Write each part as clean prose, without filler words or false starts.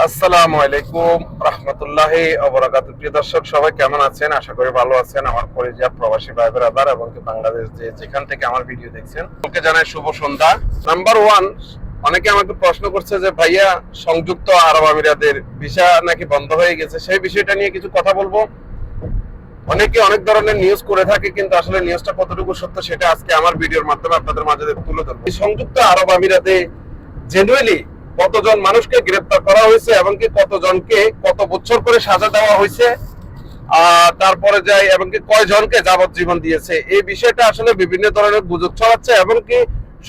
আসসালামু আলাইকুম রাহমাতুল্লাহি ওয়া বারাকাতুহু। প্রিয় দর্শক, সবাই কেমন আছেন? আশা করি ভালো আছেন। আমার পরিবার প্রবাসী ভাই ব্রাদার এবং বাংলাদেশ যেখান থেকে আমার ভিডিও দেখছেন, ওকে জানাই শুভ সন্ধ্যা। নাম্বার 1, অনেকে আমাকে প্রশ্ন করছে যে ভাইয়া, সংযুক্ত আরব আমিরাতের ভিসা নাকি বন্ধ হয়ে গেছে, সেই বিষয়টা নিয়ে কিছু কথা বলবো। অনেকে অনেক ধরনের নিউজ করে থাকে, কিন্তু আসলে নিউজটা কতটুকু সত্য সেটা আজকে আমার ভিডিওর মাধ্যমে আপনাদের মাঝে তুলে ধরবো। সংযুক্ত আরব আমিরাতে জেনুইনলি কতজন মানুষকে গ্রেফতার করা হয়েছে এবং কি কতজনকে কত বছর করে সাজা দেওয়া হয়েছে, তারপরে যাই এবং কি কয়জনকে যাবজ্জীবন দিয়েছে, এই বিষয়টা আসলে বিভিন্ন ধরনের গুজব ছড়াচ্ছে। এবং কি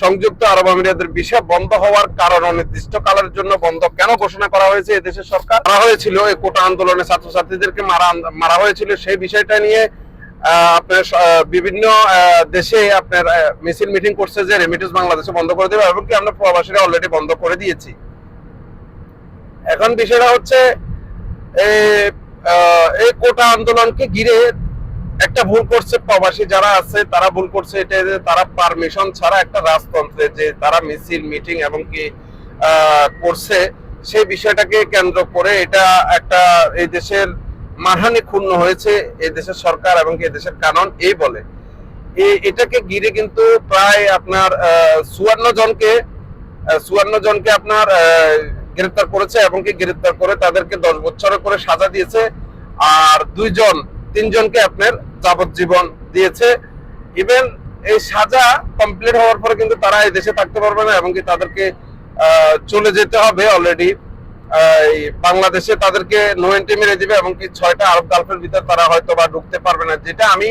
সংযুক্ত আরব আমিরাতের ভিসা বন্ধ হওয়ার কারণ অনির্দিষ্ট কালের জন্য বন্ধ কেন ঘোষণা করা হয়েছে, এই দেশের সরকার মারা হয়েছিল, এই কোটা আন্দোলনে ছাত্রছাত্রীদেরকে মারা হয়েছিল, সেই বিষয়টা নিয়ে আপনার বিভিন্ন দেশে আপনার মিছিল মিটিং করছে যে রেমিটেন্স বাংলাদেশে বন্ধ করে দেবে, এবং কি আমরা প্রবাসীরা অলরেডি বন্ধ করে দিয়েছি। এখন বিষয়টা হচ্ছে এই কোটা আন্দোলনকে ঘিরে একটা ভুল করছে প্রবাসী যারা আছে, তারা ভুল করছে এটা যে তারা পারমিশন ছাড়া একটা রাজতন্ত্রে যে তারা মিছিল মিটিং এবং কি করছে, সেই বিষয়টাকে কেন্দ্র করে এটা একটা এই দেশের মানহানি ক্ষুণ্ণ হয়েছে এই দেশের সরকার এবং এই দেশের কানুন এই বলে। এটাকে ঘিরে কিন্তু প্রায় আপনার 54 জনকে আপনার গ্রেফতার করেছে এবং কি গ্রেফতার করে তাদেরকে 10 বছরের করে সাজা দিয়েছে, আর 3জনকে আপনার যাবজ্জীবন দিয়েছে। ইভেন এই সাজা কমপ্লিট হওয়ার পরে কিন্তু তারা এই দেশে থাকতে পারবে না এবং কি তাদেরকে চলে যেতে হবে অলরেডি বাংলাদেশে, তাদেরকে নো এন্ট্রি মেরে দিবে এবং কি 6টা আরব গালফের ভিতর তারা হয়তো বা ঢুকতে পারবে না। যেটা আমি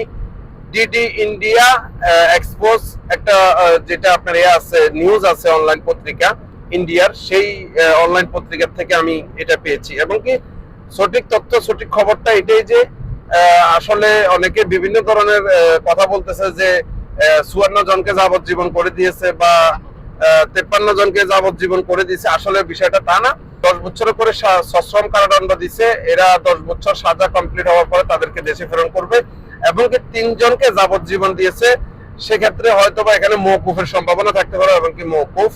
ডিডি ইন্ডিয়া এক্সপোজ একটা যেটা আপনার আছে নিউজ আছে অনলাইন পত্রিকা ইন্ডিয়ার, সেই অনলাইন পত্রিকা থেকে আমি এটা পেয়েছি। এবং কি সঠিক তথ্য সঠিক খবরটা এটাই যে আসলে অনেকে বিভিন্ন ধরনের কথা বলতেছে যে 54 জনকে যাবজ্জীবন করে দিয়েছে বা 53 জনকে যাবজ্জীবন করে দিয়েছে, আসলে বিষয়টা তা না। 10 বছর করে সশ্রম কারাদণ্ড দিছে, এরা 10 বছর সাজা কমপ্লিট হওয়ার পরে তাদেরকে দেশে প্রেরণ করবে এবং কি 3জনকে যাবজ্জীবন দিয়েছে। সেক্ষেত্রে হয়তো বা এখানে মওকুফের সম্ভাবনা থাকতে পারে এবং কি মওকুফ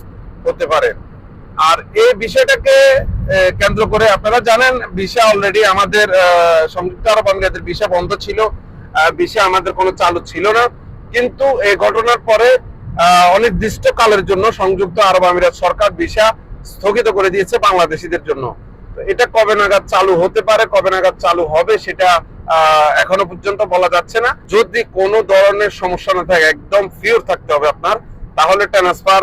হতে পারে। আর এই বিষয়টাকে কেন্দ্র করে আপনারা জানেন ভিসা অলরেডি আমাদের সংযুক্ত আরব আমিরাতের ভিসা বন্ধ ছিল, ভিসা আমাদের কোনো চালু ছিল না। কিন্তু এই ঘটনার পরে অনির্দিষ্ট কালের জন্য সংযুক্ত আরব আমিরাত সরকার ভিসা স্থগিত করে দিয়েছে বাংলাদেশিদের জন্য। এটা কবে নাগাদ চালু হতে পারে, কবে নাগাদ চালু হবে সেটা এখনো পর্যন্ত বলা যাচ্ছে না। যদি কোনো ধরনের সমস্যা না থাকে, একদম ফিওর থাকতে হবে আপনার, তাহলে ট্রান্সফার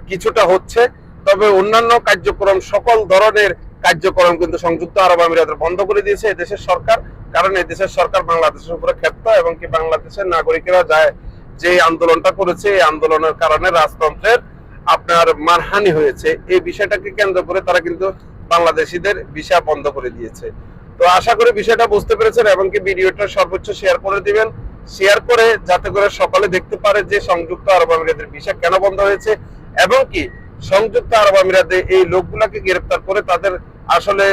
কিছুটা হচ্ছে। তবে অন্যান্য কার্যক্রম, সকল ধরনের কার্যক্রম কিন্তু সংযুক্ত আরব আমিরাতের বন্ধ করে দিয়েছে এই দেশের সরকার। কারণ এই দেশের সরকার বাংলাদেশের উপরে ক্ষেপ্ত এবং কি বাংলাদেশের নাগরিকেরা যায় যে আন্দোলনটা করেছে, এই আন্দোলনের কারণে রাজতন্ত্রের আপনার মানহানি হয়েছে, এই বিষয়টাকে কেন্দ্র করে তারা কিন্তু বাংলাদেশিদের ভিসা বন্ধ করে দিয়েছে। তো আশা করি বিষয়টা বুঝতে পেরেছেন এবং কি ভিডিওটা সর্বোচ্চ শেয়ার করে দিবেন, শেয়ার করে যাতে করে সকলে দেখতে পারে যে সংযুক্ত আরব আমিরাতের ভিসা কেন বন্ধ হয়েছে এবং কি সংযুক্ত আরব আমিরাতে এই লোকগুলাকে গ্রেফতার করে তাদের আসলে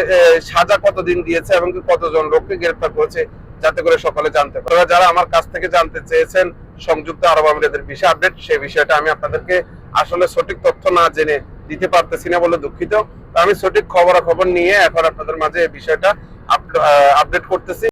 সাজা কতদিন দিয়েছে এবং কি কতজন লোককে গ্রেফতার করেছে, যাতে করে সকলে জানতে পারে। যারা আমার কাছ থেকে জানতে চেয়েছেন সংযুক্ত আরব আমিরাতের ভিসা আপডেট, সেই বিষয়টা আমি আপনাদেরকে আসলে সঠিক তথ্য না জেনে দিতে পারতেছি না বলে দুঃখিত। আমি সঠিক খবর নিয়ে এখন আপনাদের মাঝে এই বিষয়টা আপডেট করতেছি।